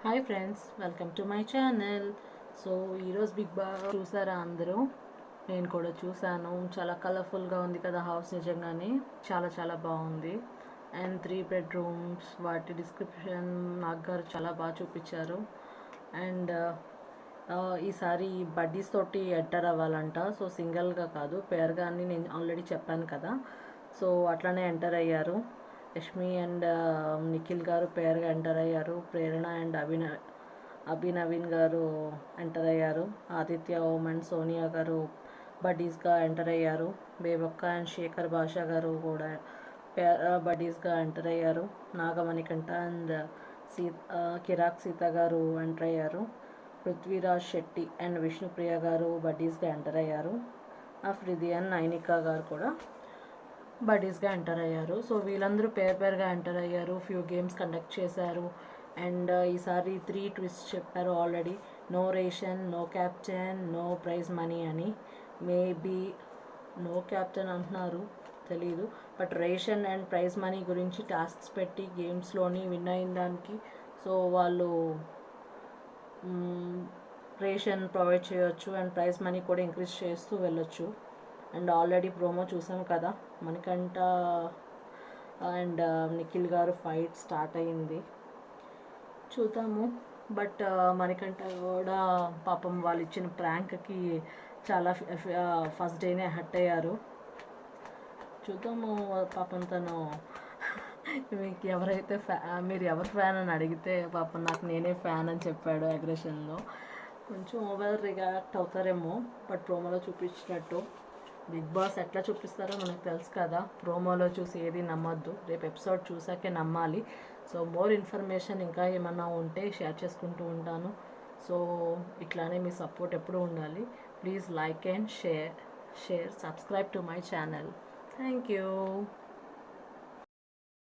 Hi friends, welcome to my channel. So ఈరోజు big boss చూసారా అందరూ? నేను కూడా చూసాను. చాలా కలర్ఫుల్గా ఉంది కదా హౌస్, నిజంగానే చాలా చాలా బాగుంది. అండ్ 3 బెడ్రూమ్స్, వాటి డిస్క్రిప్షన్ నాకు గారు చాలా బాగా చూపించారు. అండ్ ఈసారి బడ్డీస్ తోటి ఎంటర్ అవ్వాలంట. సో సింగిల్గా కాదు, పేర్గా అని నేను ఆల్రెడీ చెప్పాను కదా. సో అట్లానే ఎంటర్ అయ్యారు. యష్మి అండ్ నిఖిల్ గారు పేరుగా ఎంటర్ అయ్యారు. ప్రేరణ అండ్ అభినవీన్ గారు ఎంటర్ అయ్యారు. ఆదిత్య ఓం అండ్ సోనియా గారు బడ్డీస్గా ఎంటర్ అయ్యారు. బేబక్క అండ్ శేఖర్ భాషా గారు కూడా బడ్డీస్గా ఎంటర్ అయ్యారు. నాగమణికంఠ అండ్ కిరాక్ సీత గారు ఎంటర్ అయ్యారు. పృథ్వీరాజ్ శెట్టి అండ్ విష్ణుప్రియ గారు బడ్డీస్గా ఎంటర్ అయ్యారు. అఫ్రిది అండ్ నైనికా గారు కూడా బడ్డీస్గా ఎంటర్ అయ్యారు. సో వీళ్ళందరూ పేరుగా ఎంటర్ అయ్యారు. ఫ్యూ గేమ్స్ కండక్ట్ చేశారు. అండ్ ఈసారి 3 ట్విస్ట్ చెప్పారు already. No ration, no captain, no prize money అని. మేబీ నో క్యాప్టెన్ అంటున్నారు, తెలీదు. But ration and prize money గురించి టాస్క్స్ పెట్టి గేమ్స్లోని విన్ అయిన దానికి సో వాళ్ళు రేషన్ ప్రొవైడ్ చేయొచ్చు అండ్ ప్రైజ్ మనీ కూడా ఇంక్రీజ్ చేస్తూ వెళ్ళొచ్చు. అండ్ ఆల్రెడీ ప్రోమో చూసాం కదా, మణికంఠ అండ్ నిఖిల్ గారు ఫైట్ స్టార్ట్ అయ్యింది, చూద్దాము. బట్ మణికంఠ కూడా పాపం వాళ్ళు ఇచ్చిన ప్రాంక్కి చాలా ఫస్ట్ డేనే హట్ అయ్యారు. చూద్దాము. పాపం తను మీకు ఎవరైతే మీరు ఎవరు ఫ్యాన్ అని అడిగితే పాపం నాకు నేనే ఫ్యాన్ అని చెప్పాడు. అగ్రెషన్లో కొంచెం ఓవర్ రియాక్ట్ అవుతారేమో, బట్ ప్రోమోలో చూపించినట్టు. బిగ్ బాస్ ఎట్లా చూపిస్తారో మనకు తెలుసు కదా. ప్రోమోలో చూసి ఏది నమ్మొద్దు, రేపు ఎపిసోడ్ చూసాకే నమ్మాలి. సో మోర్ ఇన్ఫర్మేషన్ ఇంకా ఏమన్నా ఉంటే షేర్ చేసుకుంటూ ఉంటాను. సో ఇట్లానే మీ సపోర్ట్ ఎప్పుడూ ఉండాలి. Please like and share, subscribe to my channel. Thank you.